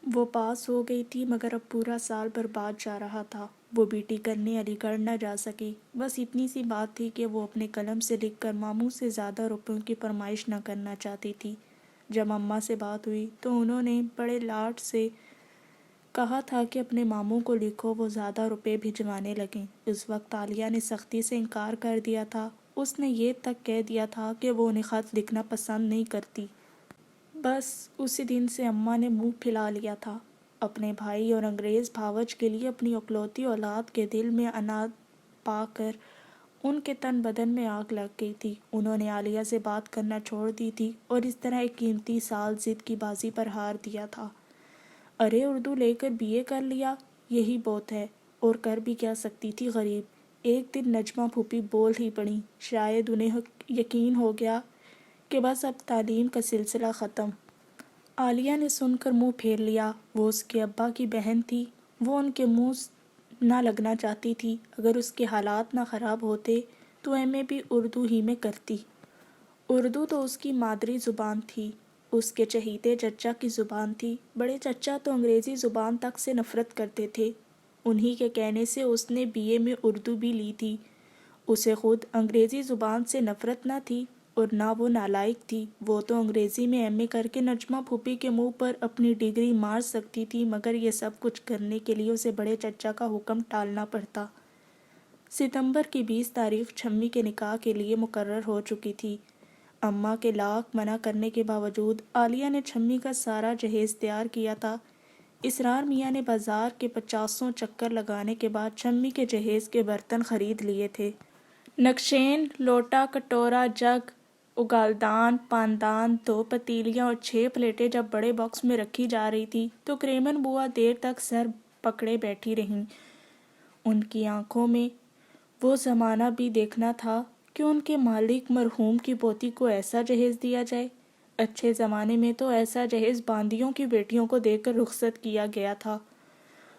وہ پاس ہو گئی تھی مگر اب پورا سال برباد جا رہا تھا۔ وہ بی ٹی کرنے علی گڑھ نہ جا سکی۔ بس اتنی سی بات تھی کہ وہ اپنے قلم سے لکھ کر ماموں سے زیادہ روپیوں کی فرمائش نہ کرنا چاہتی تھی۔ جب اماں سے بات ہوئی تو انہوں نے بڑے لاڈ سے کہا تھا کہ اپنے ماموں کو لکھو، وہ زیادہ روپے بھجوانے لگیں۔ اس وقت عالیہ نے سختی سے انکار کر دیا تھا۔ اس نے یہ تک کہہ دیا تھا کہ وہ انہیں خط لکھنا پسند نہیں کرتی۔ بس اسی دن سے اماں نے منہ پھیلا لیا تھا۔ اپنے بھائی اور انگریز بھاوج کے لیے اپنی اکلوتی اولاد کے دل میں انات پا کر ان کے تن بدن میں آگ لگ گئی تھی۔ انہوں نے عالیہ سے بات کرنا چھوڑ دی تھی اور اس طرح ایک قیمتی سال ضد کی بازی پر ہار دیا تھا۔ ارے اردو لے کر بی اے کر لیا، یہی بہت ہے، اور کر بھی کیا سکتی تھی غریب۔ ایک دن نجمہ پھوپھی بول ہی پڑیں۔ شاید انہیں یقین ہو گیا کہ بس اب تعلیم کا سلسلہ ختم۔ عالیہ نے سن کر منہ پھیر لیا۔ وہ اس کے ابا کی بہن تھی، وہ ان کے منہ نہ لگنا چاہتی تھی۔ اگر اس کے حالات نہ خراب ہوتے تو ایم اے بھی اردو ہی میں کرتی۔ اردو تو اس کی مادری زبان تھی، اس کے چہیتے چچا کی زبان تھی۔ بڑے چچا تو انگریزی زبان تک سے نفرت کرتے تھے۔ انہی کے کہنے سے اس نے بی اے میں اردو بھی لی تھی۔ اسے خود انگریزی زبان سے نفرت نہ تھی اور نہ وہ نالائق تھی۔ وہ تو انگریزی میں ایم اے کر کے نجمہ پھوپھی کے منہ پر اپنی ڈگری مار سکتی تھی، مگر یہ سب کچھ کرنے کے لیے اسے بڑے چچا کا حکم ٹالنا پڑتا۔ ستمبر کی 20 تاریخ چھمی کے نکاح کے لیے مقرر ہو چکی تھی۔ اماں کے لاکھ منع کرنے کے باوجود عالیہ نے چھمی کا سارا جہیز تیار کیا تھا۔ اسرار میاں نے بازار کے 50 چکر لگانے کے بعد چھمی کے جہیز کے برتن خرید لیے تھے۔ نقشین، لوٹا، کٹورا، جگ، اگالدان، پاندان، 2 پتیلیاں اور 6 پلیٹیں جب بڑے باکس میں رکھی جا رہی تھی تو کریمن بوا دیر تک سر پکڑے بیٹھی رہیں۔ ان کی آنکھوں میں وہ زمانہ بھی دیکھنا تھا کہ ان کے مالک مرحوم کی پوتی کو ایسا جہیز دیا جائے۔ اچھے زمانے میں تو ایسا جہیز باندیوں کی بیٹیوں کو دے کر رخصت کیا گیا تھا۔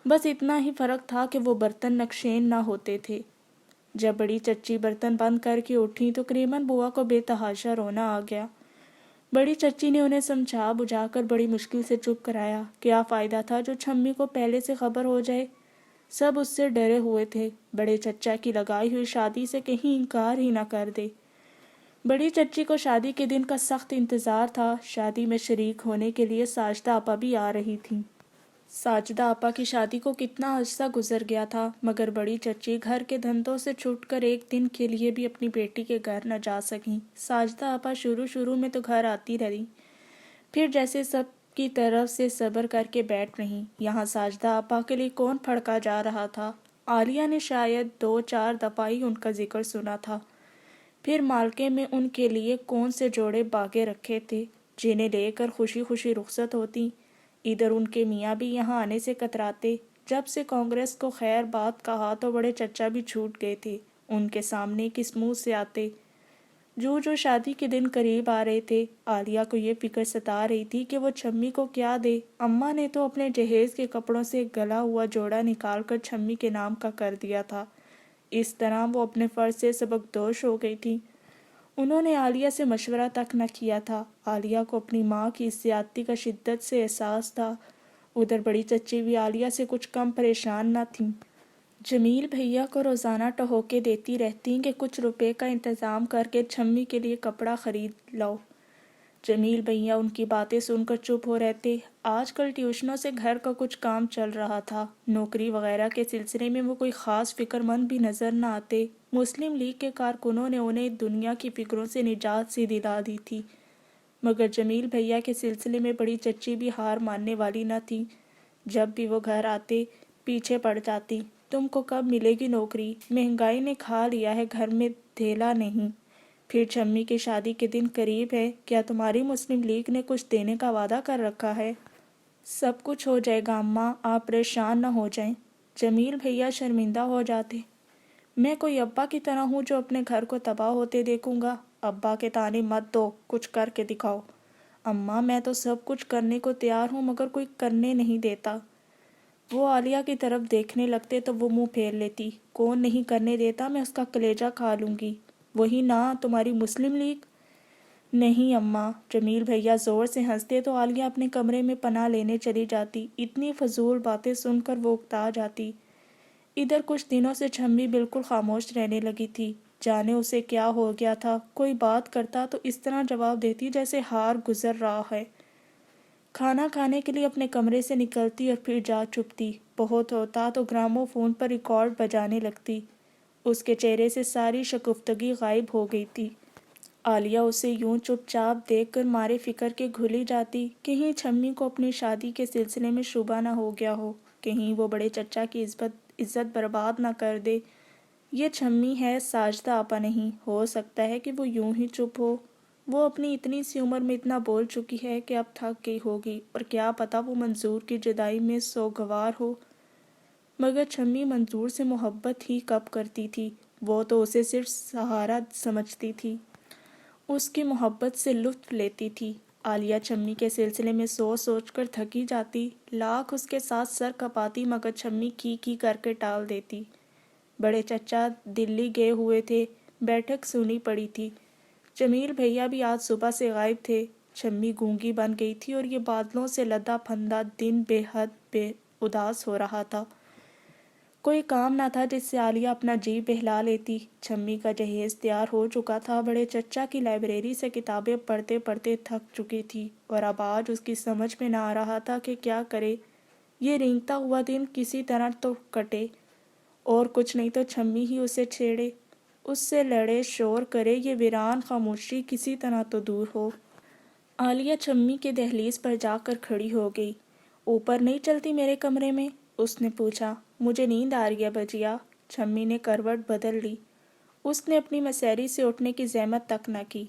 بس اتنا ہی فرق تھا کہ وہ برتن نقشین نہ ہوتے تھے۔ جب بڑی چچی برتن بند کر کے اٹھی تو کریمن بوا کو بے تحاشا رونا آ گیا۔ بڑی چچی نے انہیں سمجھا بجھا کر بڑی مشکل سے چپ کرایا۔ کیا فائدہ تھا جو چھمی کو پہلے سے خبر ہو جائے؟ سب اس سے ڈرے ہوئے تھے، بڑے چچا کی لگائی ہوئی شادی سے کہیں انکار ہی نہ کر دے۔ بڑی چچی کو شادی کے دن کا سخت انتظار تھا۔ شادی میں شریک ہونے کے لیے ساجدہ آپا بھی آ رہی تھیں۔ ساجدہ آپا کی شادی کو کتنا عرصہ گزر گیا تھا، مگر بڑی چچی گھر کے دھندوں سے چھٹ کر ایک دن کے لیے بھی اپنی بیٹی کے گھر نہ جا سکیں۔ ساجدہ آپا شروع میں تو گھر آتی رہی، پھر جیسے سب کی طرف سے صبر کر کے بیٹھ رہیں۔ یہاں ساجدہ آپا کے لیے کون پھڑکا جا رہا تھا؟ عالیہ نے شاید 2-4 دفعہ ہی ان کا ذکر سنا تھا۔ پھر مالکے میں ان کے لیے کون سے جوڑے باغے رکھے تھے جنہیں لے کر خوشی خوشی رخصت ہوتی۔ ادھر ان کے میاں بھی یہاں آنے سے کتراتے۔ جب سے کانگریس کو خیر بات کہا تو بڑے چچا بھی چھوٹ گئے تھے۔ ان کے سامنے کس منہ سے آتے؟ جو شادی کے دن قریب آ رہے تھے، عالیہ کو یہ فکر ستا رہی تھی کہ وہ چھمی کو کیا دے۔ اماں نے تو اپنے جہیز کے کپڑوں سے ایک گلا ہوا جوڑا نکال کر چھمی کے نام کا کر دیا تھا۔ اس طرح وہ اپنے فرض سے سبکدوش ہو گئی تھی۔ انہوں نے عالیہ سے مشورہ تک نہ کیا تھا۔ عالیہ کو اپنی ماں کی اس زیادتی کا شدت سے احساس تھا۔ ادھر بڑی چچی بھی عالیہ سے کچھ کم پریشان نہ تھیں۔ جمیل بھیا کو روزانہ ٹہوکے دیتی رہتیں کہ کچھ روپے کا انتظام کر کے چھمی کے لیے کپڑا خرید لاؤ۔ جمیل بھیا ان کی باتیں سن کر چپ ہو رہتے۔ آج کل ٹیوشنوں سے گھر کا کچھ کام چل رہا تھا۔ نوکری وغیرہ کے سلسلے میں وہ کوئی خاص فکر مند بھی نظر نہ آتے۔ مسلم لیگ کے کارکنوں نے انہیں دنیا کی فکروں سے نجات سی دلا دی تھی، مگر جمیل بھیا کے سلسلے میں بڑی چچی بھی ہار ماننے والی نہ تھی۔ جب بھی وہ گھر آتے پیچھے پڑ جاتی۔ تم کو کب ملے گی نوکری؟ مہنگائی نے کھا لیا ہے، گھر میں دھیلا نہیں۔ پھر چھمی کی شادی کے دن قریب ہے، کیا تمہاری مسلم لیگ نے کچھ دینے کا وعدہ کر رکھا ہے؟ سب کچھ ہو جائے گا اماں، آپ پریشان نہ ہو جائیں۔ جمیل بھیا شرمندہ ہو جاتے۔ میں کوئی ابا کی طرح ہوں جو اپنے گھر کو تباہ ہوتے دیکھوں گا؟ ابا کے طعنے مت دو، کچھ کر کے دکھاؤ۔ اماں میں تو سب کچھ کرنے کو تیار ہوں مگر کوئی کرنے نہیں دیتا۔ وہ عالیہ کی طرف دیکھنے لگتے تو وہ منہ پھیر لیتی۔ کون نہیں کرنے دیتا؟ میں اس کا کلیجہ کھا لوں گی۔ وہی نا، تمہاری مسلم لیگ۔ نہیں اماں، جمیل بھیا زور سے ہنستے تو عالیہ اپنے کمرے میں پناہ لینے چلی جاتی۔ اتنی فضول باتیں سن کر وہ اکتا جاتی۔ ادھر کچھ دنوں سے چھمی بالکل خاموش رہنے لگی تھی۔ جانے اسے کیا ہو گیا تھا، کوئی بات کرتا تو اس طرح جواب دیتی جیسے ہار گزر رہا ہے۔ کھانا کھانے کے لیے اپنے کمرے سے نکلتی اور پھر جا چھپتی۔ بہت ہوتا تو گرامو فون پر ریکارڈ بجانے لگتی۔ اس کے چہرے سے ساری شگفتگی غائب ہو گئی تھی۔ عالیہ اسے یوں چپ چاپ دیکھ کر مارے فکر کے گھلی جاتی، کہیں چھمی کو اپنی شادی کے سلسلے میں شبہ نہ ہو گیا ہو، کہیں وہ بڑے چچا کی عزت برباد نہ کر دے۔ یہ چھمی ہے، ساجدہ آپا نہیں، ہو سکتا ہے کہ وہ یوں ہی چپ ہو۔ وہ اپنی اتنی سی عمر میں اتنا بول چکی ہے کہ اب تھک گئی ہوگی، اور کیا پتا وہ منظور کی جدائی میں سوگوار ہو۔ مگر چھمی منظور سے محبت ہی کب کرتی تھی، وہ تو اسے صرف سہارا سمجھتی تھی، اس کی محبت سے لطف لیتی تھی۔ عالیہ چھمی کے سلسلے میں سوچ سوچ کر تھکی جاتی، لاکھ اس کے ساتھ سر کپاتی مگر چھمی کی کر کے ٹال دیتی۔ بڑے چچا دلی گئے ہوئے تھے، بیٹھک سنی پڑی تھی۔ جمیل بھیا بھی آج صبح سے غائب تھے۔ چھمی گونگی بن گئی تھی اور یہ بادلوں سے لدا پھندا دن بے حد اداس ہو رہا تھا۔ کوئی کام نہ تھا جس سے عالیہ اپنا جی بہلا لیتی۔ چھمی کا جہیز تیار ہو چکا تھا، بڑے چچا کی لائبریری سے کتابیں پڑھتے پڑھتے تھک چکی تھی، اور اب آج اس کی سمجھ میں نہ آ رہا تھا کہ کیا کرے۔ یہ رینگتا ہوا دن کسی طرح تو کٹے، اور کچھ نہیں تو چھمی ہی اسے چھیڑے، اس سے لڑے، شور کرے، یہ ویران خاموشی کسی طرح تو دور ہو۔ عالیہ چھمی کے دہلیز پر جا کر کھڑی ہو گئی۔ اوپر نہیں چلتی میرے کمرے میں؟ اس نے پوچھا۔ مجھے نیند آ رہی ہے بجیا۔ چھمی نے کروٹ بدل لی۔ اس نے اپنی مسیری سے اٹھنے کی زحمت تک نہ کی۔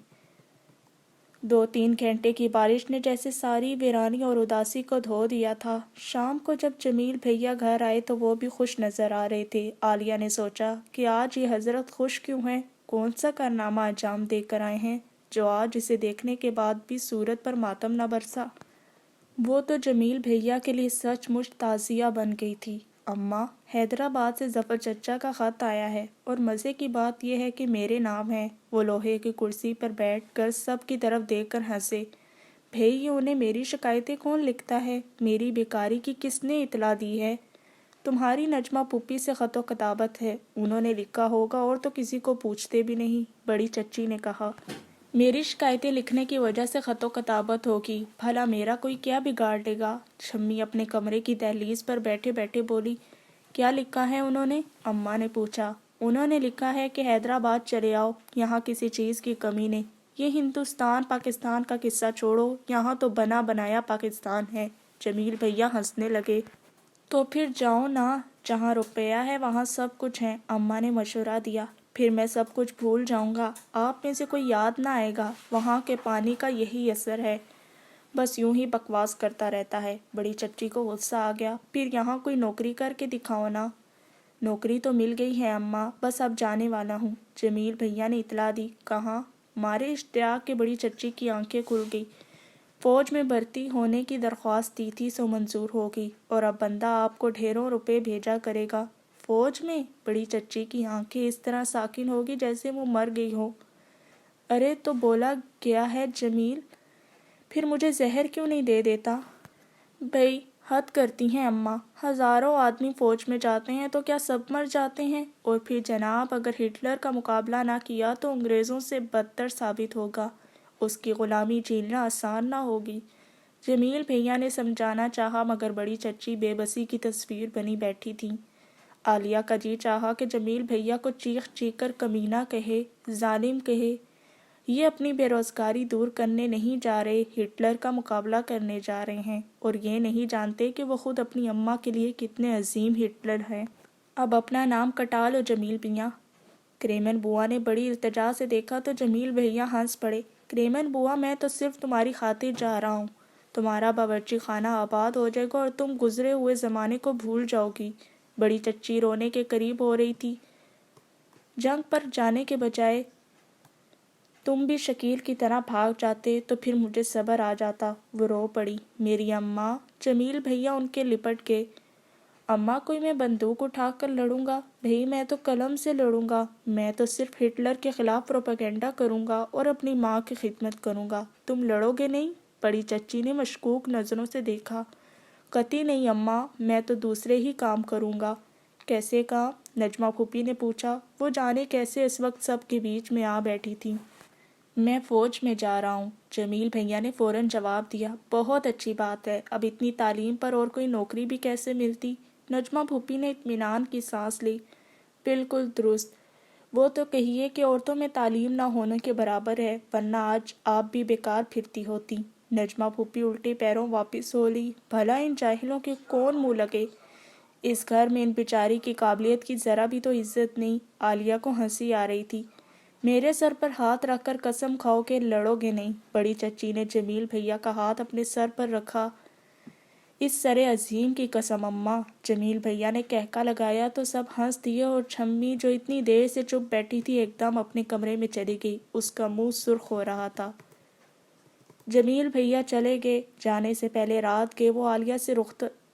2-3 گھنٹے کی بارش نے جیسے ساری ویرانی اور اداسی کو دھو دیا تھا۔ شام کو جب جمیل بھیا گھر آئے تو وہ بھی خوش نظر آ رہے تھے۔ عالیہ نے سوچا کہ آج یہ حضرت خوش کیوں ہیں، کون سا کارنامہ انجام دے کر آئے ہیں جو آج اسے دیکھنے کے بعد بھی صورت پر ماتم نہ برسا۔ وہ تو جمیل بھیا کے لیے سچ مچ تعزیہ بن گئی تھی۔ اماں، حیدرآباد سے ظفر چچا کا خط آیا ہے، اور مزے کی بات یہ ہے کہ میرے نام ہے۔ وہ لوہے کی کرسی پر بیٹھ کر سب کی طرف دیکھ کر ہنسے۔ بھئی، انہیں میری شکایتیں کون لکھتا ہے؟ میری بیکاری کی کس نے اطلاع دی ہے؟ تمہاری نجمہ پھوپھی سے خط و کتابت ہے، انہوں نے لکھا ہوگا، اور تو کسی کو پوچھتے بھی نہیں، بڑی چچی نے کہا۔ میری شکایتیں لکھنے کی وجہ سے خط و کتابت ہوگی، بھلا میرا کوئی کیا بگاڑ لے گا؟ چھمی اپنے کمرے کی دہلیز پر بیٹھے بیٹھے بولی۔ کیا لکھا ہے انہوں نے؟ اماں نے پوچھا۔ انہوں نے لکھا ہے کہ حیدرآباد چلے آؤ، یہاں کسی چیز کی کمی نہیں۔ یہ ہندوستان پاکستان کا قصہ چھوڑو، یہاں تو بنا بنایا پاکستان ہے۔ جمیل بھیا ہنسنے لگے۔ تو پھر جاؤ نا، جہاں روپیہ ہے وہاں سب کچھ ہے، اماں نے مشورہ دیا۔ پھر میں سب کچھ بھول جاؤں گا، آپ میں سے کوئی یاد نہ آئے گا، وہاں کے پانی کا یہی اثر ہے، بس یوں ہی بکواس کرتا رہتا ہے۔ بڑی چچی کو غصہ آ گیا۔ پھر یہاں کوئی نوکری کر کے دکھاؤ نا۔ نوکری تو مل گئی ہے اماں، بس اب جانے والا ہوں، جمیل بھیا نے اطلاع دی۔ کہاں؟ مارے اشتیاق کے بڑی چچی کی آنکھیں کھل گئی۔ فوج میں بھرتی ہونے کی درخواست دی تھی سو منظور ہو گئی، اور اب بندہ آپ کو ڈھیروں روپے بھیجا کرے گا۔ فوج میں؟ بڑی چچی کی آنکھیں اس طرح ساکن ہوگی جیسے وہ مر گئی ہو۔ ارے تو بولا گیا ہے جمیل، پھر مجھے زہر کیوں نہیں دے دیتا؟ بھئی، حد کرتی ہیں اماں، ہزاروں آدمی فوج میں جاتے ہیں تو کیا سب مر جاتے ہیں؟ اور پھر جناب اگر ہٹلر کا مقابلہ نہ کیا تو انگریزوں سے بدتر ثابت ہوگا، اس کی غلامی جھیلنا آسان نہ ہوگی۔ جمیل بھیا نے سمجھانا چاہا مگر بڑی چچی بے بسی کی تصویر بنی بیٹھی تھیں۔ عالیہ کا جی چاہا کہ جمیل بھیا کو چیخ چیخ کر کمینہ کہے، ظالم کہے۔ یہ اپنی بے روزگاری دور کرنے نہیں جا رہے، ہٹلر کا مقابلہ کرنے جا رہے ہیں، اور یہ نہیں جانتے کہ وہ خود اپنی اماں کے لیے کتنے عظیم ہٹلر ہیں۔ اب اپنا نام کٹا لو جمیل میاں۔ کریمن بوا نے بڑی التجا سے دیکھا تو جمیل بھیا ہنس پڑے۔ کریمن بوا، میں تو صرف تمہاری خاطر جا رہا ہوں، تمہارا باورچی خانہ آباد ہو جائے گا اور تم گزرے ہوئے زمانے کو بھول جاؤ گی۔ بڑی چچی رونے کے قریب ہو رہی تھی۔ جنگ پر جانے کے بجائے تم بھی شکیل کی طرح بھاگ جاتے تو پھر مجھے صبر آ جاتا۔ وہ رو پڑی۔ میری اماں! جمیل بھیا ان کے لپٹ گئے۔ اماں کوئی میں بندوق اٹھا کر لڑوں گا؟ بھئی میں تو قلم سے لڑوں گا، میں تو صرف ہٹلر کے خلاف پروپیگنڈا کروں گا اور اپنی ماں کی خدمت کروں گا، تم لڑو گے نہیں؟ بڑی چچی نے مشکوک نظروں سے دیکھا۔ قطعی نہیں اماں، میں تو دوسرے ہی کام کروں گا۔ کیسے کام؟ نجمہ پھوپھی نے پوچھا۔ وہ جانے کیسے اس وقت سب کے بیچ میں آ بیٹھی تھی۔ میں فوج میں جا رہا ہوں، جمیل بھیا نے فوراً جواب دیا۔ بہت اچھی بات ہے، اب اتنی تعلیم پر اور کوئی نوکری بھی کیسے ملتی؟ نجمہ پھوپھی نے اطمینان کی سانس لی۔ بالکل درست، وہ تو کہیے کہ عورتوں میں تعلیم نہ ہونے کے برابر ہے، ورنہ آج آپ بھی بیکار پھرتی ہوتی۔ نجمہ پھوپھی الٹے پیروں واپس ہو لی۔ بھلا ان جاہلوں کے کون منہ لگے؟ اس گھر میں ان بیچاری کی قابلیت کی ذرا بھی تو عزت نہیں۔ عالیہ کو ہنسی آ رہی تھی۔ میرے سر پر ہاتھ رکھ کر قسم کھاؤ کہ لڑو گے نہیں۔ بڑی چچی نے جمیل بھیا کا ہاتھ اپنے سر پر رکھا۔ اس سر عظیم کی قسم اماں، جمیل بھیا نے کہکا لگایا تو سب ہنس دیے اور چھمی جو اتنی دیر سے چپ بیٹھی تھی ایک دم اپنے کمرے میں چلی گئی، اس کا منہ سرخ ہو رہا تھا۔ جمیل بھیا چلے گئے، جانے سے پہلے رات کے وہ عالیہ سے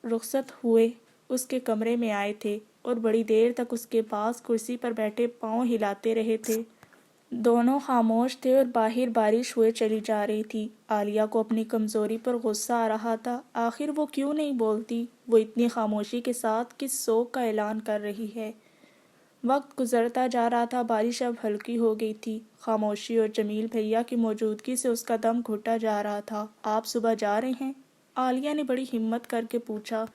رخصت ہوئے اس کے کمرے میں آئے تھے اور بڑی دیر تک اس کے پاس کرسی پر بیٹھے پاؤں ہلاتے رہے تھے۔ دونوں خاموش تھے اور باہر بارش ہوئے چلی جا رہی تھی۔ عالیہ کو اپنی کمزوری پر غصہ آ رہا تھا۔ آخر وہ کیوں نہیں بولتی؟ وہ اتنی خاموشی کے ساتھ کس سوگ کا اعلان کر رہی ہے؟ وقت گزرتا جا رہا تھا، بارش اب ہلکی ہو گئی تھی۔ خاموشی اور جمیل بھیا کی موجودگی سے اس کا دم گھٹا جا رہا تھا۔ آپ صبح جا رہے ہیں؟ عالیہ نے بڑی ہمت کر کے پوچھا۔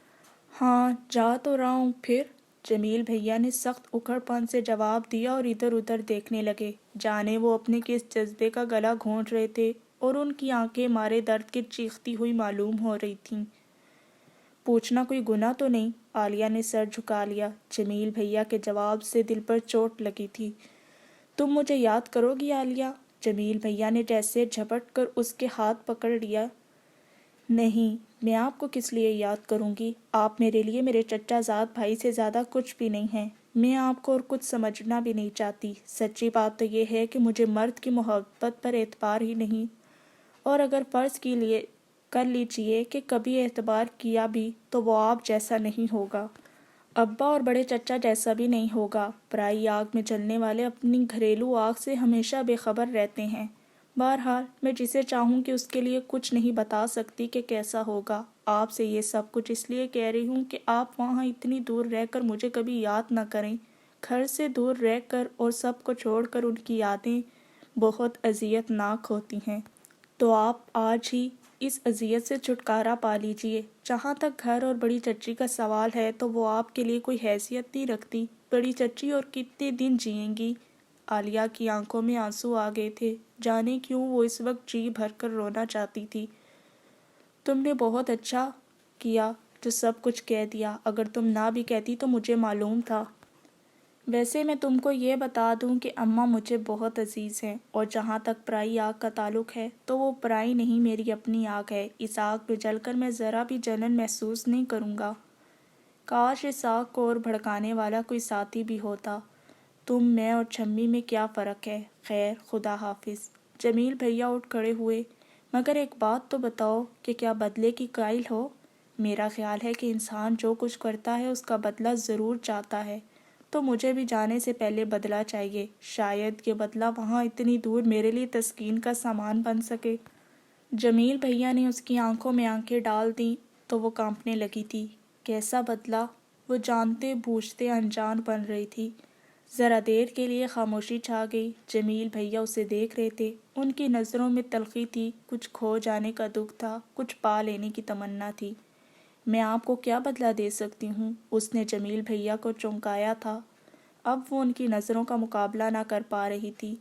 ہاں جا تو رہا ہوں، پھر؟ جمیل بھیا نے سخت اکڑ پن سے جواب دیا اور ادھر ادھر دیکھنے لگے، جانے وہ اپنے کس جذبے کا گلا گھونٹ رہے تھے، اور ان کی آنکھیں مارے درد کے چیختی ہوئی معلوم ہو رہی تھیں۔ پوچھنا کوئی گناہ تو نہیں؟ عالیہ نے سر جھکا لیا۔ جمیل بھیا کے جواب سے دل پر چوٹ لگی تھی۔ تم مجھے یاد کرو گی عالیہ؟ جمیل بھیا نے جیسے جھپٹ کر اس کے ہاتھ پکڑ لیا۔ نہیں، میں آپ کو کس لیے یاد کروں گی؟ آپ میرے لیے میرے چچا زاد بھائی سے زیادہ کچھ بھی نہیں ہیں۔ میں آپ کو اور کچھ سمجھنا بھی نہیں چاہتی۔ سچی بات تو یہ ہے کہ مجھے مرد کی محبت پر اعتبار ہی نہیں، اور اگر فرض کر لیجئے کہ کبھی اعتبار کیا بھی تو وہ آپ جیسا نہیں ہوگا۔ ابا اور بڑے چچا جیسا بھی نہیں ہوگا۔ پرائی آگ میں جلنے والے اپنی گھریلو آگ سے ہمیشہ بے خبر رہتے ہیں۔ بہرحال میں جسے چاہوں کہ اس کے لیے کچھ نہیں بتا سکتی کہ کیسا ہوگا۔ آپ سے یہ سب کچھ اس لیے کہہ رہی ہوں کہ آپ وہاں اتنی دور رہ کر مجھے کبھی یاد نہ کریں۔ گھر سے دور رہ کر اور سب کو چھوڑ کر ان کی یادیں بہت اذیت ناک ہوتی ہیں۔ تو آپ آج ہی اس اذیت سے چھٹکارا پا لیجئے۔ جہاں تک گھر اور بڑی چچی کا سوال ہے تو وہ آپ کے لیے کوئی حیثیت نہیں رکھتی۔ بڑی چچی اور کتنے دن جئیں گی؟ عالیہ کی آنکھوں میں آنسو آ گئے تھے، جانے کیوں وہ اس وقت جی بھر کر رونا چاہتی تھی۔ تم نے بہت اچھا کیا جو سب کچھ کہہ دیا، اگر تم نہ بھی کہتی تو مجھے معلوم تھا۔ ویسے میں تم کو یہ بتا دوں کہ اماں مجھے بہت عزیز ہیں، اور جہاں تک پرائی آگ کا تعلق ہے تو وہ پرائی نہیں، میری اپنی آگ ہے۔ اس آگ میں جل کر میں ذرا بھی جلن محسوس نہیں کروں گا۔ کاش اس آگ کو اور بھڑکانے والا کوئی ساتھی بھی ہوتا۔ تم، میں اور چھمی میں کیا فرق ہے؟ خیر، خدا حافظ۔ جمیل بھیا اٹھ کھڑے ہوئے۔ مگر ایک بات تو بتاؤ کہ کیا بدلے کی قائل ہو؟ میرا خیال ہے کہ انسان جو کچھ کرتا ہے اس کا بدلہ ضرور چاہتا ہے، تو مجھے بھی جانے سے پہلے بدلہ چاہیے۔ شاید یہ بدلہ وہاں اتنی دور میرے لیے تسکین کا سامان بن سکے۔ جمیل بھیا نے اس کی آنکھوں میں آنکھیں ڈال دیں تو وہ کانپنے لگی تھی۔ کیسا بدلہ؟ وہ جانتے بوجھتے انجان بن رہی تھی۔ ذرا دیر کے لیے خاموشی چھا گئی۔ جمیل بھیا اسے دیکھ رہے تھے، ان کی نظروں میں تلخی تھی، کچھ کھو جانے کا دکھ تھا، کچھ پا لینے کی تمنا تھی۔ میں آپ کو کیا بدلہ دے سکتی ہوں؟ اس نے جمیل بھیا کو چونکایا تھا۔ اب وہ ان کی نظروں کا مقابلہ نہ کر پا رہی تھی۔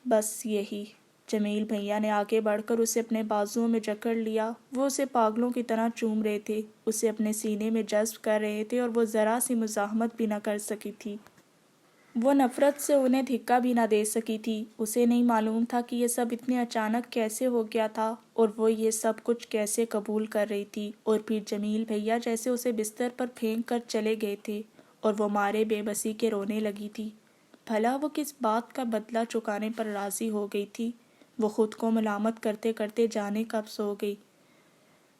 بس یہی۔ جمیل بھیا نے آگے بڑھ کر اسے اپنے بازوؤں میں جکڑ لیا۔ وہ اسے پاگلوں کی طرح چوم رہے تھے، اسے اپنے سینے میں جذب کر رہے تھے، اور وہ ذرا سی مزاحمت بھی نہ کر سکی تھی۔ وہ نفرت سے انہیں دھکا بھی نہ دے سکی تھی۔ اسے نہیں معلوم تھا کہ یہ سب اتنے اچانک کیسے ہو گیا تھا، اور وہ یہ سب کچھ کیسے قبول کر رہی تھی۔ اور پھر جمیل بھیا جیسے اسے بستر پر پھینک کر چلے گئے تھے، اور وہ مارے بے بسی کے رونے لگی تھی۔ بھلا وہ کس بات کا بدلہ چکانے پر راضی ہو گئی تھی؟ وہ خود کو ملامت کرتے کرتے جانے کب سو گئی۔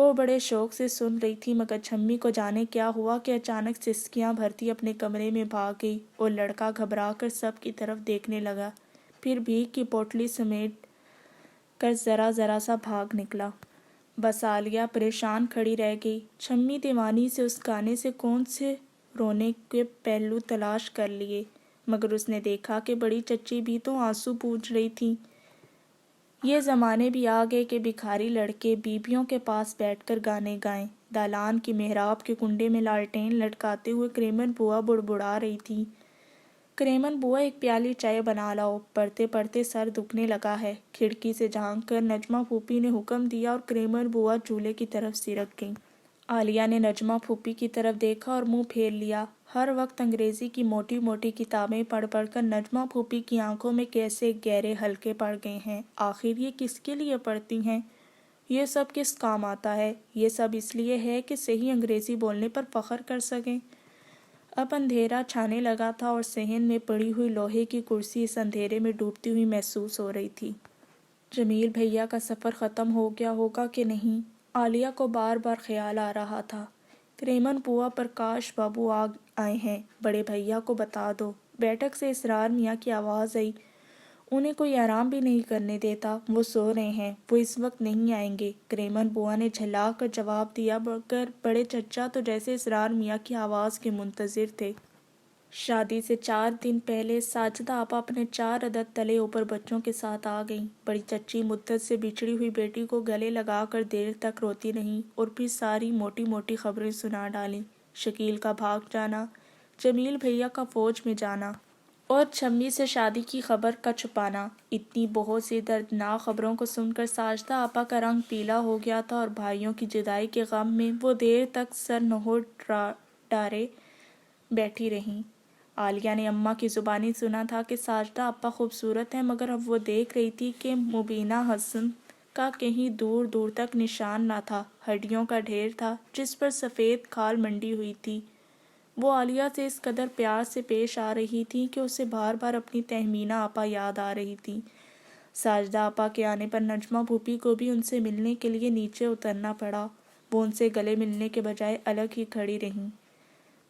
وہ بڑے شوق سے سن رہی تھی مگر چھمی کو جانے کیا ہوا کہ اچانک سسکیاں بھرتی اپنے کمرے میں بھاگ گئی اور لڑکا گھبرا کر سب کی طرف دیکھنے لگا، پھر بھیگ کی پوٹلی سمیٹ کر ذرا ذرا سا بھاگ نکلا۔ بس عالیہ پریشان کھڑی رہ گئی۔ چھمی دیوانی سے اس گانے سے کون سے رونے کے پہلو تلاش کر لیے، مگر اس نے دیکھا کہ بڑی چچی بھی تو آنسو پوچھ رہی تھی۔ یہ زمانے بھی آ گئے کہ بھکاری لڑکے بیبیوں کے پاس بیٹھ کر گانے گائیں۔ دالان کی محراب کے کنڈے میں لالٹین لٹکاتے ہوئے کریمن بوا بڑبڑا رہی تھی، کریمن بوا ایک پیالی چائے بنا لاؤ، پڑھتے پڑھتے سر دکھنے لگا ہے۔ کھڑکی سے جھانک کر نجمہ پھوپھی نے حکم دیا اور کریمن بوا چولہے کی طرف سرک گئیں۔ عالیہ نے نجمہ پھوپھی کی طرف دیکھا اور منہ پھیر لیا۔ ہر وقت انگریزی کی موٹی موٹی کتابیں پڑھ پڑھ کر نجمہ پھوپھی کی آنکھوں میں کیسے گہرے حلقے پڑ گئے ہیں۔ آخر یہ کس کے لیے پڑھتی ہیں؟ یہ سب کس کام آتا ہے؟ یہ سب اس لیے ہے کہ صحیح انگریزی بولنے پر فخر کر سکیں۔ اب اندھیرا چھانے لگا تھا اور صحن میں پڑی ہوئی لوہے کی کرسی اس اندھیرے میں ڈوبتی ہوئی محسوس ہو رہی تھی۔ جمیل بھیا کا سفر ختم ہو گیا ہوگا کہ نہیں، عالیہ کو بار بار خیال آ رہا تھا۔ کریمن بوا پرکاش بابو آئے ہیں، بڑے بھیا کو بتا دو۔ بیٹھک سے اسرار میاں کی آواز آئی۔ انہیں کوئی آرام بھی نہیں کرنے دیتا، وہ سو رہے ہیں، وہ اس وقت نہیں آئیں گے۔ کریمن بوا نے جھلا کر جواب دیا، مگر بڑے چچا تو جیسے اسرار میاں کی آواز کے منتظر تھے۔ شادی سے 4 دن پہلے ساجدہ آپا اپنے 4 عدد تلے اوپر بچوں کے ساتھ آ گئیں۔ بڑی چچی مدت سے بچھڑی ہوئی بیٹی کو گلے لگا کر دیر تک روتی رہیں اور پھر ساری موٹی موٹی خبریں سنا ڈالیں۔ شکیل کا بھاگ جانا، جمیل بھیا کا فوج میں جانا اور چھمی سے شادی کی خبر کا چھپانا، اتنی بہت سی دردناک خبروں کو سن کر ساجدہ آپا کا رنگ پیلا ہو گیا تھا اور بھائیوں کی جدائی کے غم میں وہ دیر تک سر نہو ڈارے بیٹھی رہیں۔ عالیہ نے اماں کی زبانی سنا تھا کہ ساجدہ آپا خوبصورت ہیں، مگر اب وہ دیکھ رہی تھی کہ مبینہ حسن کا کہیں دور دور تک نشان نہ تھا، ہڈیوں کا ڈھیر تھا جس پر سفید کھال منڈی ہوئی تھی۔ وہ عالیہ سے اس قدر پیار سے پیش آ رہی تھی کہ اسے بار بار اپنی تہمینہ آپا یاد آ رہی تھی۔ ساجدہ آپا کے آنے پر نجمہ پھوپھی کو بھی ان سے ملنے کے لیے نیچے اترنا پڑا۔ وہ ان سے گلے ملنے کے بجائے الگ ہی کھڑی رہیں۔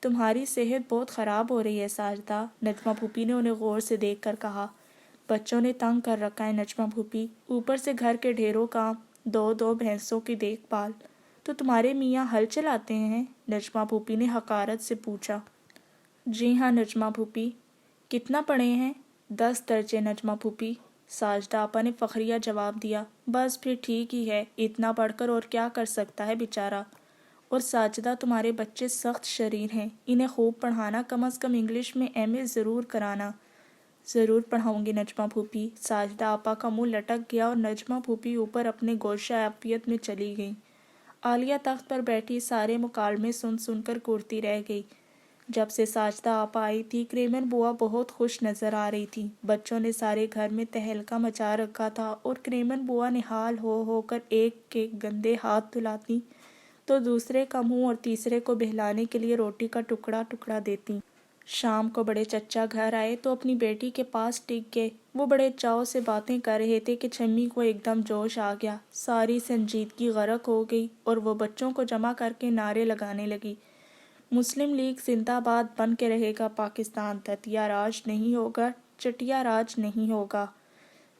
تمہاری صحت بہت خراب ہو رہی ہے ساجدہ، نجمہ پھوپھی نے انہیں غور سے دیکھ کر کہا۔ بچوں نے تنگ کر رکھا ہے نجمہ پھوپھی، اوپر سے گھر کے ڈھیروں کام، 2 بھینسوں کی دیکھ بھال۔ تو تمہارے میاں ہل چلاتے ہیں؟ نجمہ پھوپھی نے حقارت سے پوچھا۔ جی ہاں نجمہ پھوپھی۔ کتنا پڑھے ہیں؟ 10 درجے نجمہ پھوپھی، ساجدہ آپا نے فخریہ جواب دیا۔ بس پھر ٹھیک ہی ہے، اتنا پڑھ کر اور کیا کر سکتا ہے بیچارہ۔ اور ساجدہ تمہارے بچے سخت شریر ہیں، انہیں خوب پڑھانا، کم از کم انگلش میں MA ضرور کرانا۔ ضرور پڑھاؤں گی نجمہ پھوپھی۔ ساجدہ آپا کا منہ لٹک گیا اور نجمہ پھوپھی اوپر اپنے گوشہ عافیت میں چلی گئیں۔ عالیہ تخت پر بیٹھی سارے مکالمے سن سن کر کرتی رہ گئی۔ جب سے ساجدہ آپا آئی تھی کریمن بوا بہت خوش نظر آ رہی تھی۔ بچوں نے سارے گھر میں تہلکہ مچا رکھا تھا اور کریمن بوا نہال ہو کر ایک کے گندے ہاتھ دھلاتی تو دوسرے کا منہ اور تیسرے کو بہلانے کے لیے روٹی کا ٹکڑا ٹکڑا دیتی۔ شام کو بڑے چچا گھر آئے تو اپنی بیٹی کے پاس ٹک گئے۔ وہ بڑے چاؤ سے باتیں کر رہے تھے کہ چھمی کو ایک دم جوش آ گیا، ساری سنجیدگی غرق ہو گئی اور وہ بچوں کو جمع کر کے نعرے لگانے لگی۔ مسلم لیگ زندہ باد، بن کے رہے گا پاکستان، دھتیا راج نہیں ہوگا، چٹیا راج نہیں ہوگا۔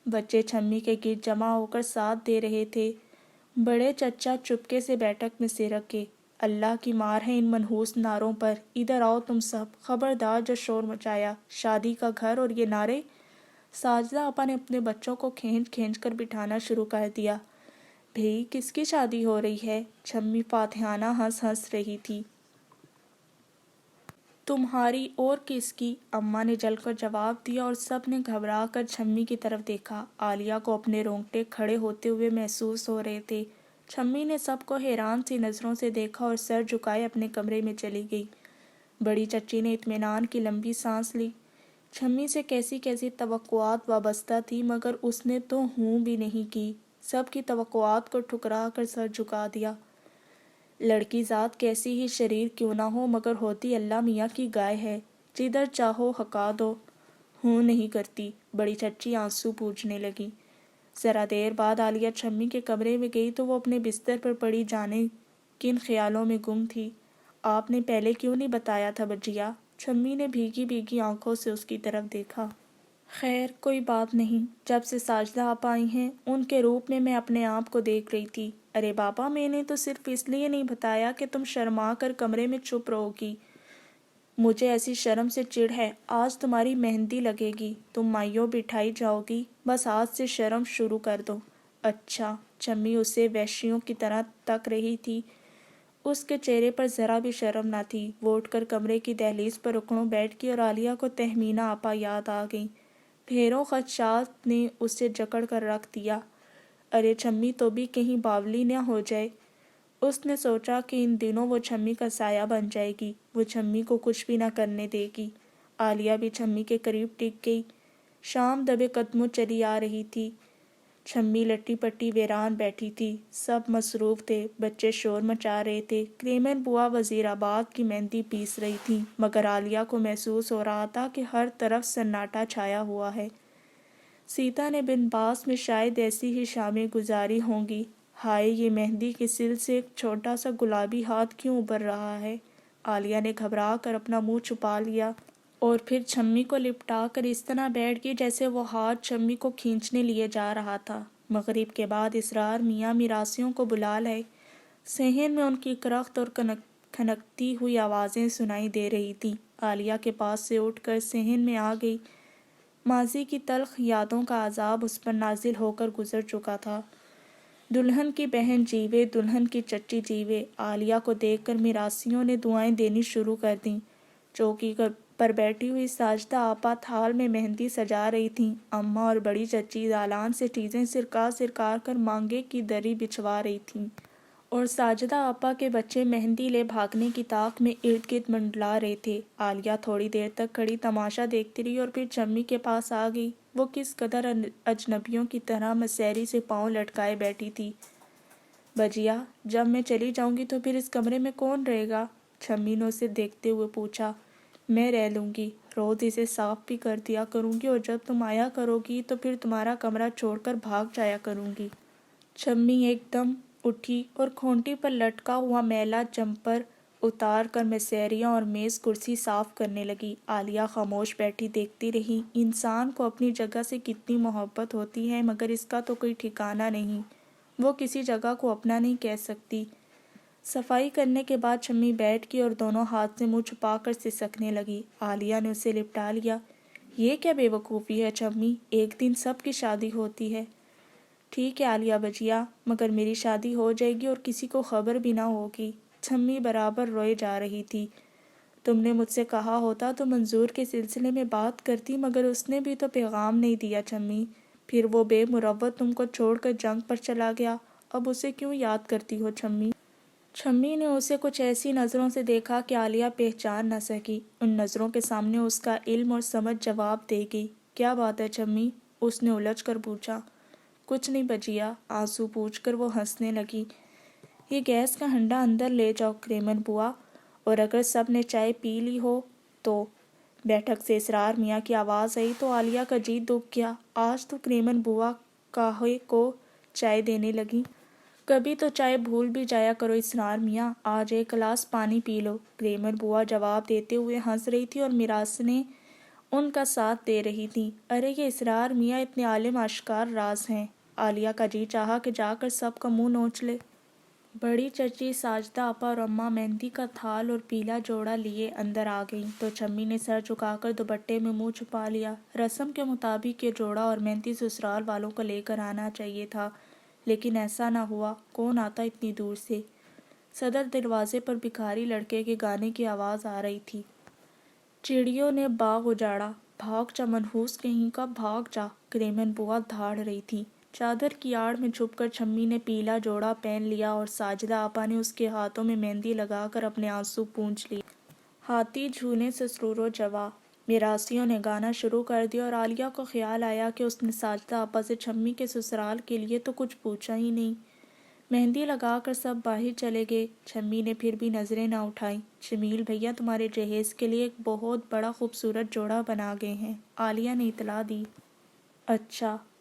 بچے چھمی کے گرد جمع ہو کر ساتھ دے رہے تھے۔ بڑے چچا چپکے سے بیٹھک میں سرک گئے۔ اللہ کی مار ہے ان منحوس نعروں پر، ادھر آؤ تم سب، خبردار جو شور مچایا، شادی کا گھر اور یہ نعرے۔ ساجدہ آپا نے اپنے بچوں کو کھینچ کھینچ کر بٹھانا شروع کر دیا۔ بھئی کس کی شادی ہو رہی ہے؟ چھمی فاتحانہ ہنس ہنس رہی تھی۔ تمہاری اور کس کی؟ اماں نے جل کر جواب دیا اور سب نے گھبرا کر چھمی کی طرف دیکھا۔ عالیہ کو اپنے رونگٹے کھڑے ہوتے ہوئے محسوس ہو رہے تھے۔ چھمی نے سب کو حیران سی نظروں سے دیکھا اور سر جھکائے اپنے کمرے میں چلی گئی۔ بڑی چچی نے اطمینان کی لمبی سانس لی۔ چھمی سے کیسی کیسی توقعات وابستہ تھی مگر اس نے تو ہوں بھی نہیں کی، سب کی توقعات کو ٹھکرا کر سر جھکا دیا۔ لڑکی ذات کیسی ہی شریر کیوں نہ ہو مگر ہوتی اللہ میاں کی گائے ہے، جدھر چاہو ہکا دو، ہوں نہیں کرتی۔ بڑی چچی آنسو پوچھنے لگی۔ ذرا دیر بعد عالیہ چھمی کے کمرے میں گئی تو وہ اپنے بستر پر پڑی جانے کن خیالوں میں گم تھی۔ آپ نے پہلے کیوں نہیں بتایا تھا بجیا؟ چھمی نے بھیگی بھیگی آنکھوں سے اس کی طرف دیکھا۔ خیر کوئی بات نہیں، جب سے ساجدہ آپ آئی ہیں ان کے روپ میں اپنے آپ کو دیکھ رہی تھی۔ ارے بابا، میں نے تو صرف اس لیے نہیں بتایا کہ تم شرما کر کمرے میں چپ رہو گی۔ مجھے ایسی شرم سے چڑ ہے۔ آج تمہاری مہندی لگے گی، تم مائیوں بٹھائی جاؤ گی، بس آج سے شرم شروع کر دو۔ اچھا؟ چھمی اسے وحشیوں کی طرح تک رہی تھی۔ اس کے چہرے پر ذرا بھی شرم نہ تھی۔ وہ اٹھ کر کمرے کی دہلیز پر رکنوں بیٹھ گئی اور عالیہ کو تہمینہ آپا یاد آ گئی۔ ڈھیروں خدشات نے اسے جکڑ کر رکھ دیا۔ ارے چھمی تو بھی کہیں باولی نہ ہو جائے۔ اس نے سوچا کہ ان دنوں وہ چھمی کا سایہ بن جائے گی، وہ چھمی کو کچھ بھی نہ کرنے دے گی۔ عالیہ بھی چھمی کے قریب ٹک گئی۔ شام دبے قدموں چلی آ رہی تھی۔ چھمی لٹی پٹی ویران بیٹھی تھی۔ سب مصروف تھے، بچے شور مچا رہے تھے، کریمن بوا وزیر آباد کی مہندی پیس رہی تھی، مگر عالیہ کو محسوس ہو رہا تھا کہ ہر طرف سناٹا چھایا ہوا ہے۔ سیتا نے بن باس میں شاید ایسی ہی شامیں گزاری ہوں گی۔ ہائے، یہ مہندی کے سل سے ایک چھوٹا سا گلابی ہاتھ کیوں ابھر رہا ہے؟ عالیہ نے گھبرا کر اپنا منہ چھپا لیا اور پھر چھمی کو لپٹا کر اس طرح بیٹھ گئی جیسے وہ ہاتھ چھمی کو کھینچنے لیے جا رہا تھا۔ مغرب کے بعد اسرار میاں میراثیوں کو بلا لائے۔ صحن میں ان کی کرخت اور کھنکتی ہوئی آوازیں سنائی دے رہی تھیں۔ عالیہ کے پاس سے اٹھ کر صحن میں آ گئی۔ ماضی کی تلخ یادوں کا عذاب اس پر نازل ہو کر گزر چکا تھا۔ دلہن کی بہن جیوے، دلہن کی چچی جیوے۔ عالیہ کو دیکھ کر میراثیوں نے دعائیں دینی شروع کر دیں۔ چوکی پر بیٹھی ہوئی ساجدہ آپا تھال میں مہندی سجا رہی تھیں۔ اماں اور بڑی چچی دالان سے چیزیں سرکا کر مانگے کی دری بچھوا رہی تھیں اور ساجدہ آپا کے بچے مہندی لے بھاگنے کی طاق میں ارد گرد منڈلا رہے تھے۔ عالیہ تھوڑی دیر تک کھڑی تماشا دیکھتی رہی اور پھر چھمی کے پاس آ گئی۔ وہ کس قدر اجنبیوں کی طرح مسیری سے پاؤں لٹکائے بیٹھی تھی۔ بجیا، جب میں چلی جاؤں گی تو پھر اس کمرے میں کون رہے گا؟ چھمی نے اسے دیکھتے ہوئے پوچھا۔ میں رہ لوں گی، روز اسے صاف بھی کر دیا کروں گی اور جب تم آیا کرو گی تو پھر تمہارا کمرہ چھوڑ کر بھاگ جایا کروں گی۔ چھمی ایک دم اٹھی اور کھونٹی پر لٹکا ہوا میلا جمپر اتار کر مسیریاں اور میز کرسی صاف کرنے لگی۔ عالیہ خاموش بیٹھی دیکھتی رہی۔ انسان کو اپنی جگہ سے کتنی محبت ہوتی ہے مگر اس کا تو کوئی ٹھکانہ نہیں۔ وہ کسی جگہ کو اپنا نہیں کہہ سکتی۔ صفائی کرنے کے بعد چھمی بیٹھ گئی اور دونوں ہاتھ سے منہ چھپا کر سسکنے لگی۔ عالیہ نے اسے لپٹا لیا۔ یہ کیا بے وقوفی ہے چھمی؟ ایک دن سب کی شادی ہوتی ہے۔ ٹھیک ہے عالیہ بجیا، مگر میری شادی ہو جائے گی اور کسی کو خبر بھی نہ ہوگی۔ چھمی برابر روئے جا رہی تھی۔ تم نے مجھ سے کہا ہوتا تو منظور کے سلسلے میں بات کرتی، مگر اس نے بھی تو پیغام نہیں دیا چھمی۔ پھر وہ بے مروت تم کو چھوڑ کر جنگ پر چلا گیا، اب اسے کیوں یاد کرتی ہو چھمی؟ چھمی نے اسے کچھ ایسی نظروں سے دیکھا کہ عالیہ پہچان نہ سکی۔ ان نظروں کے سامنے اس کا علم اور سمجھ جواب دے گئی۔ کیا بات ہے چھمی؟ اس نے الجھ کر پوچھا۔ کچھ نہیں بجیا، آنسو پوچھ کر وہ ہنسنے لگی۔ یہ گیس کا ہنڈا اندر لے جاؤ کریمن بوا، اور اگر سب نے چائے پی لی ہو تو۔ بیٹھک سے اسرار میاں کی آواز آئی تو عالیہ کا جی دکھ گیا۔ آج تو کریمن بوا کاہے کو چائے دینے لگی۔ کبھی تو چائے بھول بھی جایا کرو اسرار میاں، آج ایک گلاس پانی پی لو۔ کریمن بوا جواب دیتے ہوئے ہنس رہی تھی اور میراثنیں ان کا ساتھ دے رہی تھیں۔ ارے یہ اسرار میاں اتنے عالم آشکار راز ہیں۔ عالیہ کا جی چاہا کہ جا کر سب کا منہ نوچ لے۔ بڑی چچی ساجدہ آپا اور اماں مہندی کا تھال اور پیلا جوڑا لیے اندر آ گئیں تو چھمی نے سر جھکا کر دوپٹے میں منہ چھپا لیا۔ رسم کے مطابق یہ جوڑا اور مہندی سسرال والوں کو لے کر آنا چاہیے تھا، لیکن ایسا نہ ہوا۔ کون آتا اتنی دور سے؟ صدر دروازے پر بھکاری لڑکے کے گانے کی آواز آ رہی تھی۔ چڑیوں نے باغ اجاڑا، بھاگ جا منحوس کہیں کا بھاگ جا، کریمن بوا دھاڑ رہی تھی۔ چادر کی آڑ میں چھپ کر چھمی نے پیلا جوڑا پہن لیا اور ساجدہ آپا نے اس کے ہاتھوں میں مہندی لگا کر اپنے آنسو پونچھ لیے۔ ہاتھی جھولے سسرور و جواں۔ میراثیوں نے گانا شروع کر دیا اور عالیہ کو خیال آیا کہ اس نے ساجدہ آپا سے چھمی کے سسرال کے لیے تو کچھ پوچھا ہی نہیں۔ مہندی لگا کر سب باہر چلے گئے۔ چھمی نے پھر بھی نظریں نہ اٹھائیں۔ شمیل بھیا تمہارے جہیز کے لیے ایک بہت بڑا خوبصورت جوڑا بنا گئے ہیں، عالیہ نے اطلاع دی۔ اچھا،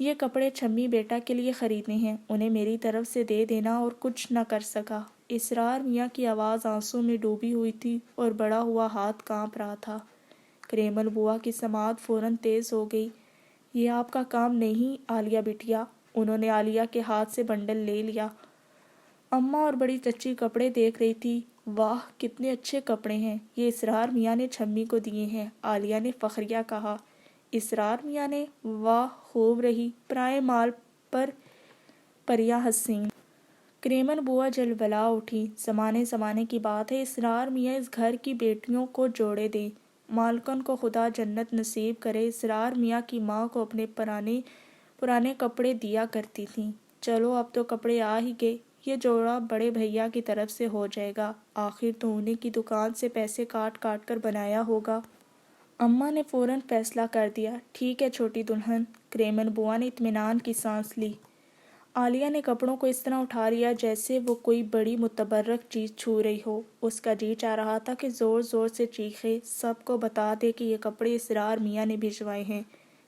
یہ کپڑے چھمی بیٹا کے لیے خریدنے ہیں، انہیں میری طرف سے دے دینا۔ اور کچھ نہ کر سکا۔ اسرار میاں کی آواز آنسوں میں ڈوبی ہوئی تھی اور بڑا ہوا ہاتھ کانپ رہا تھا۔ کریمل بوا کی سماعت فوراً تیز ہو گئی۔ یہ آپ کا کام نہیں عالیہ بٹیا۔ انہوں نے عالیہ کے ہاتھ سے بنڈل لے لیا۔ اماں اور بڑی چچی کپڑے دیکھ رہی تھی۔ واہ کتنے اچھے کپڑے ہیں، یہ اسرار میاں نے چھمی کو دیے ہیں، عالیہ نے فخریہ کہا۔ اسرار میاں نے؟ واہ خوب رہی، پرائے مال پر پریاں حسین۔ کریمن بوا جلولا اٹھی۔ زمانے کی بات ہے، اسرار میاں اس گھر کی بیٹیوں کو جوڑے دیں۔ مالکن کو خدا جنت نصیب کرے۔ اسرار میاں کی ماں کو اپنے پرانے کپڑے دیا کرتی تھیں۔ چلو اب تو کپڑے آ ہی گئے، یہ جوڑا بڑے بھیا کی طرف سے ہو جائے گا، آخر تو انہیں کی دکان سے پیسے کاٹ کر بنایا ہوگا۔ اماں نے فوراً فیصلہ کر دیا۔ ٹھیک ہے چھوٹی دلہن۔ کریمن بوا نے اطمینان کی سانس لی۔ عالیہ نے کپڑوں کو اس طرح اٹھا لیا جیسے وہ کوئی بڑی متبرک چیز چھو رہی ہو۔ اس کا جی چاہ رہا تھا کہ زور زور سے چیخے، سب کو بتا دے کہ یہ کپڑے اسرار میاں نے بھجوائے ہیں،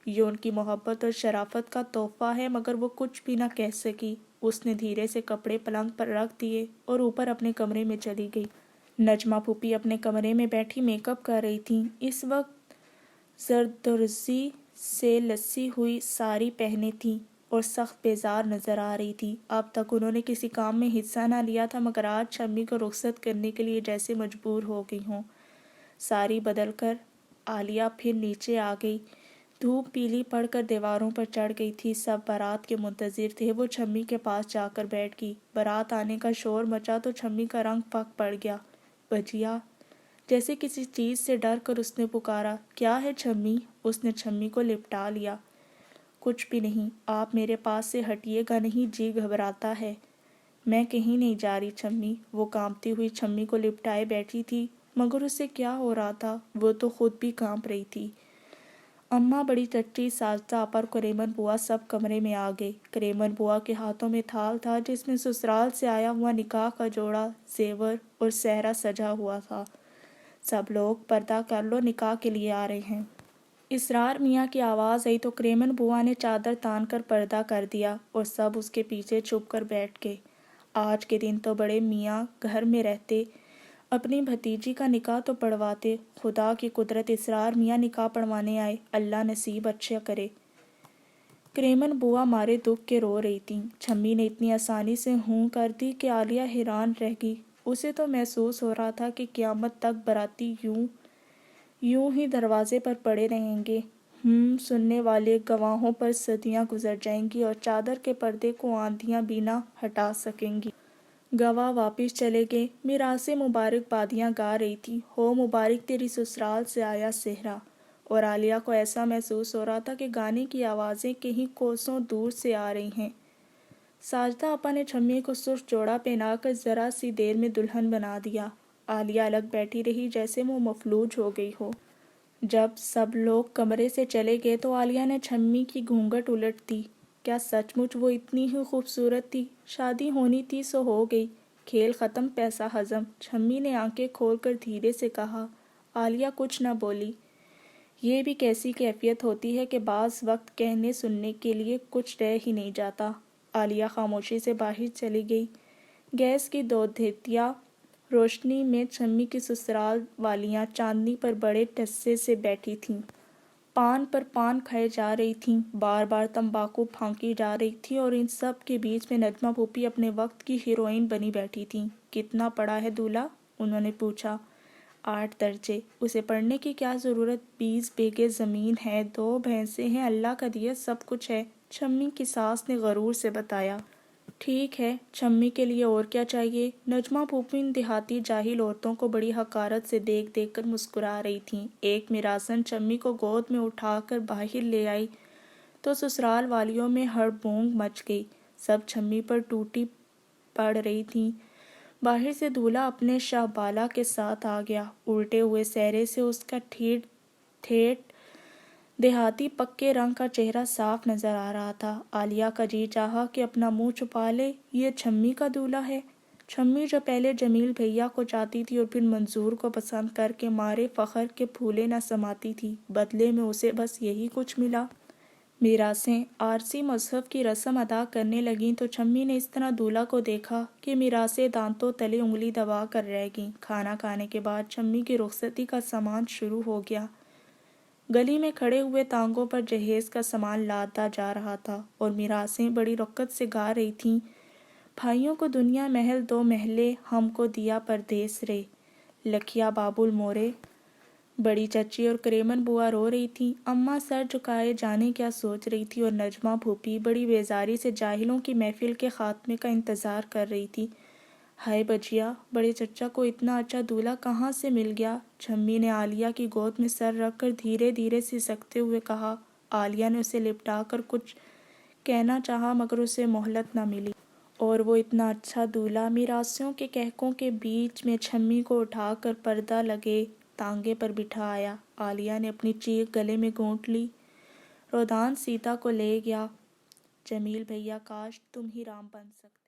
یہ ان کی محبت اور شرافت کا تحفہ ہے، مگر وہ کچھ بھی نہ کہہ سکی۔ اس نے دھیرے سے کپڑے پلنگ پر رکھ دیے اور اوپر اپنے کمرے میں چلی گئی۔ نجمہ پھوپھی اپنے کمرے میں بیٹھی میک اپ کر رہی تھیں۔ اس وقت زردوزی سے لسی ہوئی ساری پہنے تھیں اور سخت بیزار نظر آ رہی تھی۔ اب تک انہوں نے کسی کام میں حصہ نہ لیا تھا، مگر آج چھمی کو رخصت کرنے کے لیے جیسے مجبور ہو گئی ہوں۔ ساری بدل کر عالیہ پھر نیچے آ گئی۔ دھوپ پیلی پڑ کر دیواروں پر چڑھ گئی تھی۔ سب بارات کے منتظر تھے۔ وہ چھمی کے پاس جا کر بیٹھ گئی۔ بارات آنے کا شور مچا تو چھمی کا رنگ پھک پڑ گیا۔ بجیا، جیسے کسی چیز سے ڈر کر اس نے پکارا۔ کیا ہے چھمی؟ اس نے چھمی کو لپٹا لیا۔ کچھ بھی نہیں، آپ میرے پاس سے ہٹیے گا نہیں، جی گھبراتا ہے۔ میں کہیں نہیں جا رہی چھمی۔ وہ کانپتی ہوئی چھمی کو لپٹائے بیٹھی تھی، مگر اسے کیا ہو رہا تھا، وہ تو خود بھی کانپ رہی تھی۔ اماں، بڑی چچی، ساجدہ آپا اور کریمن بوا سب کمرے میں آ گئے۔ کریمن بوا کے ہاتھوں میں تھال تھا جس میں سسرال سے آیا ہوا نکاح کا جوڑا، زیور اور سہرا سجا ہوا تھا۔ سب لوگ پردہ کر لو، نکاح کے لیے آ رہے ہیں۔ اسرار میاں کی آواز آئی تو کریمن بوا نے چادر تان کر پردہ کر دیا اور سب اس کے پیچھے چھپ کر بیٹھ گئے۔ آج کے دن تو بڑے میاں گھر میں رہتے، اپنی بھتیجی کا نکاح تو پڑھواتے۔ خدا کی قدرت، اسرار میاں نکاح پڑھوانے آئے، اللہ نصیب اچھا کرے۔ کریمن بوا مارے دکھ کے رو رہی تھیں۔ چھمی نے اتنی آسانی سے ہوں کر دی کہ عالیہ حیران رہ گئی۔ اسے تو محسوس ہو رہا تھا کہ قیامت تک باراتی یوں ہی دروازے پر پڑے رہیں گے۔ سننے والے گواہوں پر صدیاں گزر جائیں گی اور چادر کے پردے کو آندھیاں بھی نہ ہٹا سکیں گی۔ گواہ واپس چلے گئے۔ میراثیں مبارکبادیاں گا رہی تھی۔ ہو مبارک تیری سسرال سے آیا سہرا۔ اور عالیہ کو ایسا محسوس ہو رہا تھا کہ گانے کی آوازیں کہیں کوسوں دور سے آ رہی ہیں۔ ساجدہ آپا نے چھمی کو سرخ جوڑا پہنا کر ذرا سی دیر میں دلہن بنا دیا۔ عالیہ الگ بیٹھی رہی جیسے وہ مفلوج ہو گئی ہو۔ جب سب لوگ کمرے سے چلے گئے تو عالیہ نے چھمی کی گھونگھٹ الٹ دی۔ کیا سچ مچ وہ اتنی ہی خوبصورت تھی؟ شادی ہونی تھی سو ہو گئی، کھیل ختم، پیسہ ہضم۔ چھمی نے آنکھیں کھول کر دھیرے سے کہا۔ عالیہ کچھ نہ بولی۔ یہ بھی کیسی کیفیت ہوتی ہے کہ بعض وقت کہنے سننے کے لیے کچھ رہ ہی نہیں جاتا۔ عالیہ خاموشی سے باہر چلی گئی۔ گیس کی دودھتیا روشنی میں چھمی کی سسرال والیاں چاندنی پر بڑے ٹسے سے بیٹھی تھیں۔ پان پر پان کھائے جا رہی تھیں، بار بار تمباکو پھونکی جا رہی تھی اور ان سب کے بیچ میں نجمہ پھوپھی اپنے وقت کی ہیروئن بنی بیٹھی تھیں۔ کتنا پڑھا ہے دولہا؟ انہوں نے پوچھا۔ 8 درجے۔ اسے پڑھنے کی کیا ضرورت؟ 20 بیگھے زمین ہے، 2 بھینسیں ہیں، اللہ کا دیا سب کچھ ہے، چھمی کی ساس نے غرور سے بتایا۔ ٹھیک ہے، چھمی کے لیے اور کیا چاہیے؟ نجمہ پھوپھی ان دیہاتی جاہل عورتوں کو بڑی حقارت سے دیکھ کر مسکرا رہی تھیں۔ ایک میراسن چھمی کو گود میں اٹھا کر باہر لے آئی تو سسرال والیوں میں ہڑبونگ مچ گئی۔ سب چھمی پر ٹوٹی پڑ رہی تھیں۔ باہر سے دولہا اپنے شہبالہ کے ساتھ آ گیا۔ الٹے ہوئے چہرے سے اس کا ٹھیٹ دیہاتی پکے رنگ کا چہرہ صاف نظر آ رہا تھا۔ عالیہ کا جی چاہا کہ اپنا منہ چھپا لے، یہ چھمی کا دولہا ہے؟ چھمی جو پہلے جمیل بھیا کو چاہتی تھی اور پھر منظور کو پسند کر کے مارے فخر کے پھولے نہ سماتی تھی، بدلے میں اسے بس یہی کچھ ملا۔ میراثیں عارضی مذہب کی رسم ادا کرنے لگیں تو چھمی نے اس طرح دولہا کو دیکھا کہ میراثیں دانتوں تلے انگلی دبا کر رہ گئیں۔ کھانا کھانے کے بعد چھمی کی رخصتی کا سامان شروع ہو گیا۔ گلی میں کھڑے ہوئے تانگوں پر جہیز کا سامان لادا جا رہا تھا اور میراثیں بڑی رقت سے گا رہی تھیں: بھائیوں کو دنیا محل دو محلے، ہم کو دیا پردیس رے۔ لکھیا بابول مورے، بڑی چچی اور کریمن بوا رو رہی تھیں۔ اماں سر جھکائے جانے کیا سوچ رہی تھی اور نجمہ پھوپھی بڑی بیزاری سے جاہلوں کی محفل کے خاتمے کا انتظار کر رہی تھی۔ ہائے بچیا، بڑے چچا کو اتنا اچھا دولہا کہاں سے مل گیا؟ چھمی نے عالیہ کی گود میں سر رکھ کر دھیرے دھیرے سسکتے ہوئے کہا۔ عالیہ نے اسے لپٹا کر کچھ کہنا چاہا مگر اسے مہلت نہ ملی۔ اور وہ اتنا اچھا دولہا میراثیوں کے کہکوں کے بیچ میں چھمی کو اٹھا کر پردہ لگے تانگے پر بٹھا آیا۔ عالیہ نے اپنی چیخ گلے میں گھونٹ لی۔ رودان سیتا کو لے گیا۔ جمیل بھیا، کاش تم ہی رام بن سکتے۔